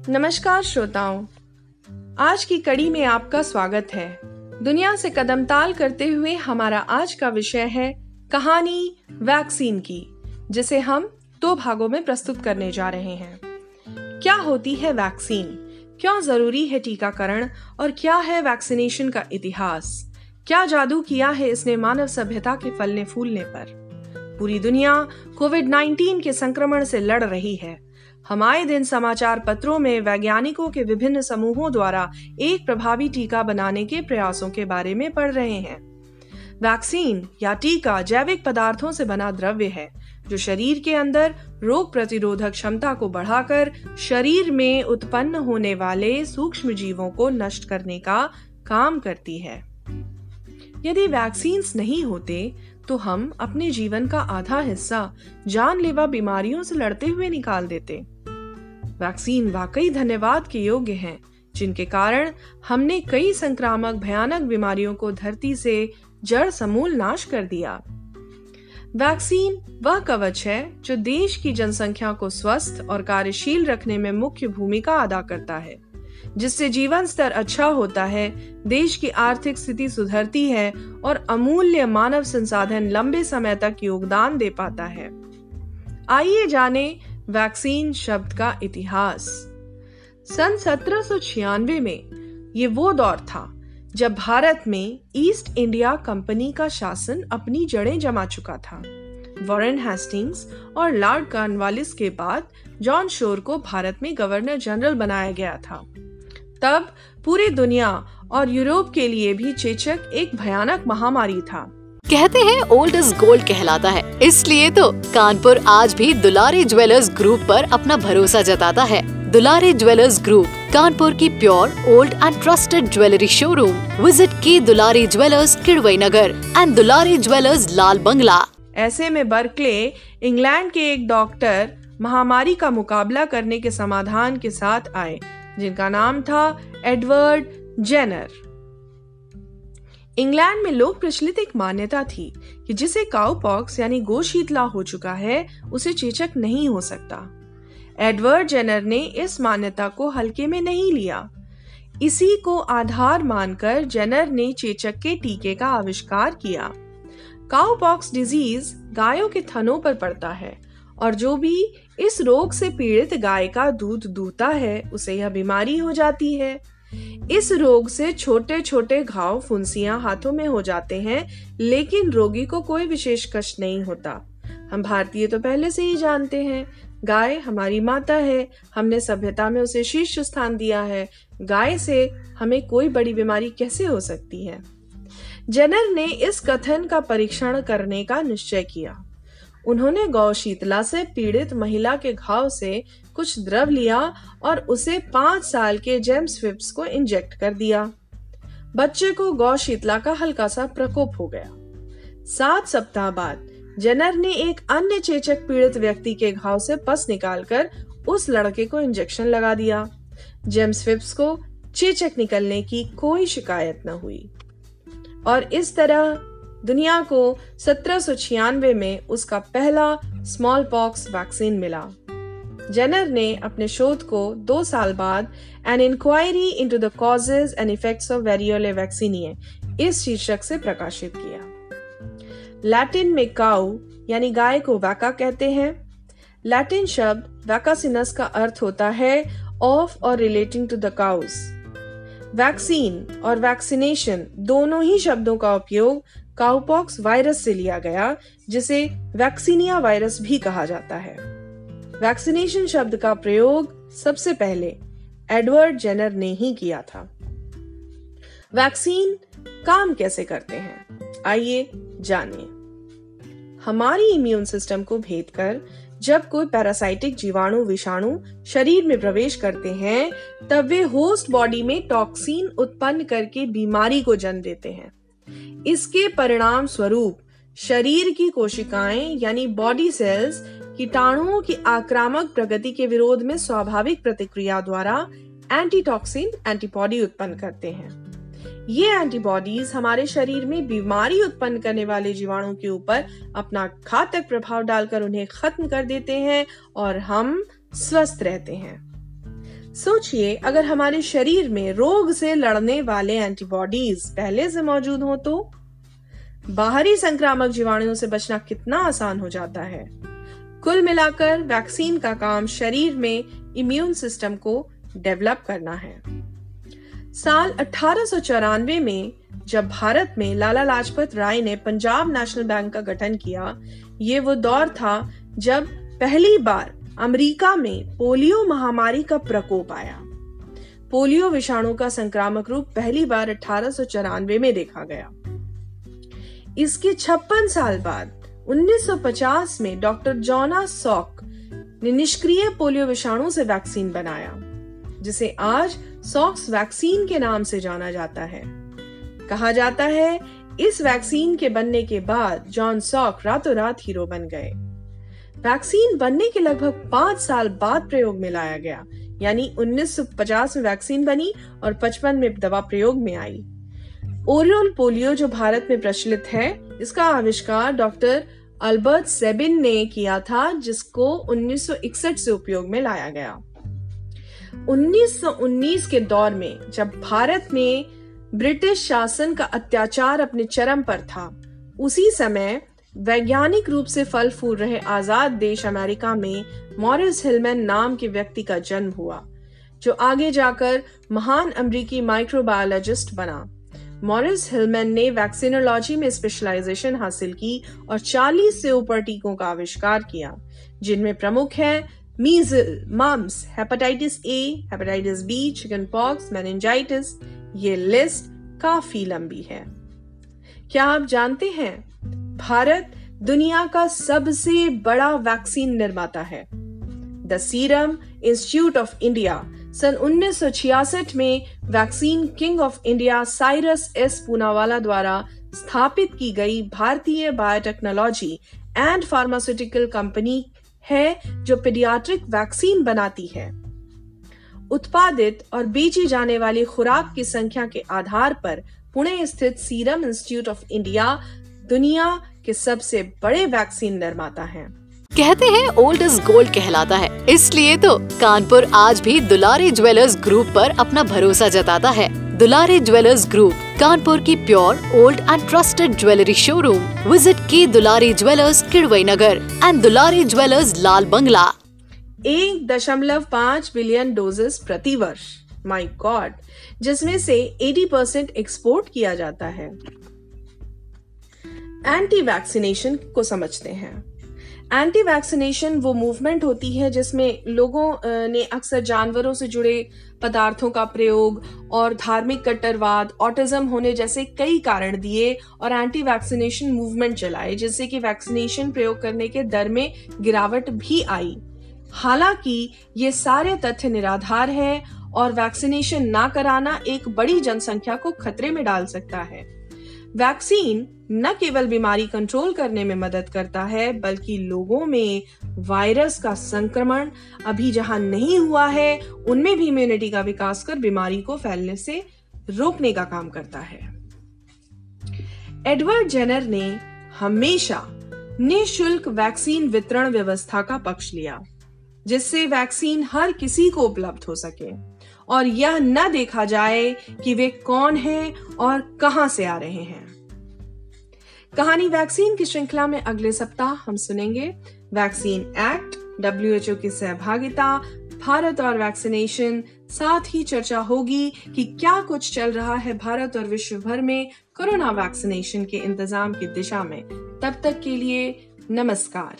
नमस्कार श्रोताओं, आज की कड़ी में आपका स्वागत है। दुनिया से कदमताल करते हुए हमारा आज का विषय है कहानी वैक्सीन की, जिसे हम 2 भागों में प्रस्तुत करने जा रहे हैं। क्या होती है वैक्सीन, क्यों जरूरी है टीकाकरण और क्या है वैक्सीनेशन का इतिहास? क्या जादू किया है इसने मानव सभ्यता के फलने फूलने पर? पूरी दुनिया कोविड-19 के संक्रमण से लड़ रही है। हम आए दिन समाचार पत्रों में वैज्ञानिकों के विभिन्न समूहों द्वारा एक प्रभावी टीका बनाने के प्रयासों के बारे में पढ़ रहे हैं। वैक्सीन या टीका जैविक पदार्थों से बना द्रव्य है जो शरीर के अंदर रोग प्रतिरोधक क्षमता को बढ़ाकर शरीर में उत्पन्न होने वाले सूक्ष्म जीवों को नष्ट करने का काम करती है। यदि वैक्सीन्स नहीं होते तो हम अपने जीवन का आधा हिस्सा जानलेवा बीमारियों से लड़ते हुए निकाल देते। वैक्सीन वाकई धन्यवाद के योग्य हैं, जिनके कारण हमने कई संक्रामक भयानक बीमारियों को धरती से जड़ समूल नाश कर दिया। वैक्सीन वह कवच है जो देश की जनसंख्या को स्वस्थ और कार्यशील रखने में मुख्य भूमिका अदा करता है, जिससे जीवन स्तर अच्छा होता है, देश की आर्थिक स्थिति सुधरती है और अमूल्य मानव संसाधन लंबे समय तक योगदान दे पाता है। आइए जाने वैक्सीन शब्द का इतिहास। सन 1796 में ये वो दौर था जब भारत में ईस्ट इंडिया कंपनी का शासन अपनी जड़ें जमा चुका था। वॉरेन हेस्टिंग्स और लॉर्ड कॉर्नवालिस के बाद जॉन शोर को भारत में गवर्नर जनरल बनाया गया था। तब पूरी दुनिया और यूरोप के लिए भी चेचक एक भयानक महामारी था। कहते हैं ओल्ड इज गोल्ड कहलाता है, इसलिए तो कानपुर आज भी दुलारी ज्वेलर्स ग्रुप पर अपना भरोसा जताता है। दुलारी ज्वेलर्स ग्रुप, कानपुर की pure old and trusted jewellery showroom. Visit की Dulari jewellers Kidwai Nagar and Dulari jewellers Lal Bangla. ऐसे में बर्कले इंग्लैंड के एक डॉक्टर महामारी का मुकाबला करने के समाधान के साथ आए, जिनका नाम था एडवर्ड जेनर। इंग्लैंड में लोक प्रचलित एक मान्यता थी कि जिसे काउपॉक्स यानी गोशीतला हो चुका है उसे चेचक नहीं हो सकता। एडवर्ड जेनर ने इस मान्यता को हल्के में नहीं लिया। इसी को आधार मानकर जेनर ने चेचक के टीके का आविष्कार किया। काउपॉक्स डिजीज गायों के थनों पर पड़ता है और जो भी इस रोग से पीड़ित गाय का दूध दूहता है उसे यह बीमारी हो जाती है। इस रोग से छोटे छोटे घाव, फुंसियां हाथों में हो जाते हैं, लेकिन रोगी को कोई विशेष कष्ट नहीं होता। हम भारतीय तो पहले से ही जानते हैं, गाय हमारी माता है, हमने सभ्यता में उसे शीर्ष स्थान दिया है। गाय से हमें कोई बड़ी बीमारी कैसे हो सकती है? जेनर ने इस कथन का परीक्षण करने का निश्चय किया। उन्होंने गौशीतला से पीड़ित महिला के घाव से कुछ द्रव लिया और उसे 5 साल के जेम्स फिप्स को इंजेक्ट कर दिया। बच्चे को गौशीतला का हल्का सा प्रकोप हो गया। 7 सप्ताह बाद जेनर ने एक अन्य चेचक पीड़ित व्यक्ति के घाव से पस निकालकर उस लड़के को इंजेक्शन लगा दिया। जेम्स फिप्स को चेचक निकलने की कोई शिकायत न हुई और इस तरह दुनिया को 1796 में उसका पहला स्मॉल पॉक्स वैक्सीन मिला। जेनर ने अपने शोध को 2 साल बाद an inquiry into the causes and effects of variolae vaccinae इस शीर्षक से प्रकाशित किया। लैटिन में काउ यानी गाय को वैका कहते हैं। लैटिन शब्द वैकासिनस का अर्थ होता है ऑफ और relating to the cause. Vaccine और वैक्सीनेशन दोनों ही शब्दों का उपयोग काउपॉक्स वायरस से लिया गया, जिसे वैक्सीनिया वायरस भी कहा जाता है। वैक्सीनेशन शब्द का प्रयोग सबसे पहले एडवर्ड जेनर ने ही किया था। वैक्सीन काम कैसे करते हैं, आइए जानिए। हमारी इम्यून सिस्टम को भेद कर जब कोई पैरासाइटिक जीवाणु विषाणु शरीर में प्रवेश करते हैं, तब वे होस्ट बॉडी में टॉक्सिन उत्पन्न करके बीमारी को जन्म देते हैं। इसके परिणाम स्वरूप शरीर की कोशिकाएं यानी बॉडी सेल्स कीटाणुओं की आक्रामक प्रगति के विरोध में स्वाभाविक प्रतिक्रिया द्वारा एंटीटॉक्सिन एंटीबॉडी उत्पन्न करते हैं। ये एंटीबॉडीज हमारे शरीर में बीमारी उत्पन्न करने वाले जीवाणु के ऊपर अपना घातक प्रभाव डालकर उन्हें खत्म कर देते हैं और हम स्वस्थ रहते हैं। सोचिए, अगर हमारे शरीर में रोग से लड़ने वाले एंटीबॉडीज पहले से मौजूद हो तो बाहरी संक्रामक जीवाणुओं से बचना कितना आसान हो जाता है। कुल मिलाकर वैक्सीन का काम शरीर में इम्यून सिस्टम को डेवलप करना है। साल 1894 में जब भारत में लाला लाजपत राय ने पंजाब नेशनल बैंक का गठन किया, ये वो दौर था जब पहली बार अमेरिका में पोलियो महामारी का प्रकोप आया। पोलियो विषाणु का संक्रामक रूप पहली बार 1894 में देखा गया। इसके 56 साल बाद 1950 में डॉक्टर जॉना सॉक ने निष्क्रिय पोलियो विषाणु से वैक्सीन बनाया, जिसे आज सॉक्स वैक्सीन के नाम से जाना जाता है। कहा जाता है इस वैक्सीन के बनने के बाद जॉन सॉक रातों रात हीरो बन गए। वैक्सीन बनने के लगभग 5 साल बाद प्रयोग में लाया गया, यानी 1950 में वैक्सीन बनी और 55 में दवा प्रयोग में आई। ओरल पोलियो जो भारत में प्रचलित है, इसका आविष्कार डॉक्टर अल्बर्ट सेबिन ने किया था, जिसको 1961 से उपयोग में लाया गया। 1919 के दौर में जब भारत में ब्रिटिश शासन का अत्याचार अपने चरम पर था, उसी समय वैज्ञानिक रूप से फल फूल रहे आजाद देश अमेरिका में मॉरिस हिलमैन नाम के व्यक्ति का जन्म हुआ, जो आगे जाकर महान अमेरिकी माइक्रोबायोलॉजिस्ट बना। मॉरिस हिलमैन ने वैक्सीनोलॉजी में स्पेशलाइजेशन हासिल की और 40 से ऊपर टीकों का आविष्कार किया, जिनमें प्रमुख है measles, mumps, hepatitis A, hepatitis B, chicken pox, meningitis. ये लिस्ट काफी लंबी है। क्या आप जानते हैं भारत दुनिया का सबसे बड़ा वैक्सीन निर्माता है। The serum institute of India सन 1966 में vaccine king of India Cyrus S Poonawalla द्वारा स्थापित की गई भारतीय बायोटेक्नोलॉजी एंड फार्मास्यूटिकल कंपनी है, जो पीडियाट्रिक वैक्सीन बनाती है। उत्पादित और बेची जाने वाली खुराक की संख्या के आधार पर पुणे स्थित सीरम इंस्टीट्यूट ऑफ इंडिया दुनिया के सबसे बड़े वैक्सीन निर्माता हैं। कहते हैं ओल्ड इज गोल्ड कहलाता है, इसलिए तो कानपुर आज भी दुलारी ज्वेलर्स ग्रुप पर अपना भरोसा जताता है। दुलारी ज्वेलर्स ग्रुप, कानपुर की pure old and trusted jewellery showroom. Visit की Dulari jewellers Kidwai Nagar and Dulari jewellers Lal Bangla. 1.5 billion doses प्रति वर्ष, माय गॉड, जिसमें से 80% एक्सपोर्ट किया जाता है। एंटी वैक्सीनेशन को समझते हैं। एंटी वैक्सीनेशन वो मूवमेंट होती है जिसमें लोगों ने अक्सर जानवरों से जुड़े पदार्थों का प्रयोग और धार्मिक कट्टरवाद, ऑटिज्म होने जैसे कई कारण दिए और एंटी वैक्सीनेशन मूवमेंट चलाए, जिससे कि वैक्सीनेशन प्रयोग करने के दर में गिरावट भी आई। हालांकि ये सारे तथ्य निराधार है और वैक्सीनेशन ना कराना एक बड़ी जनसंख्या को खतरे में डाल सकता है। वैक्सीन न केवल बीमारी कंट्रोल करने में मदद करता है, बल्कि लोगों में वायरस का संक्रमण अभी जहां नहीं हुआ है, उनमें भी इम्यूनिटी का विकास कर बीमारी को फैलने से रोकने का काम करता है। एडवर्ड जेनर ने हमेशा निःशुल्क वैक्सीन वितरण व्यवस्था का पक्ष लिया, जिससे वैक्सीन हर किसी को उपलब्ध हो सके और यह न देखा जाए कि वे कौन हैं और कहां से आ रहे हैं। कहानी वैक्सीन की श्रृंखला में अगले सप्ताह हम सुनेंगे वैक्सीन एक्ट, WHO की सहभागिता, भारत और वैक्सीनेशन। साथ ही चर्चा होगी कि क्या कुछ चल रहा है भारत और विश्व भर में कोरोना वैक्सीनेशन के इंतजाम की दिशा में। तब तक के लिए नमस्कार।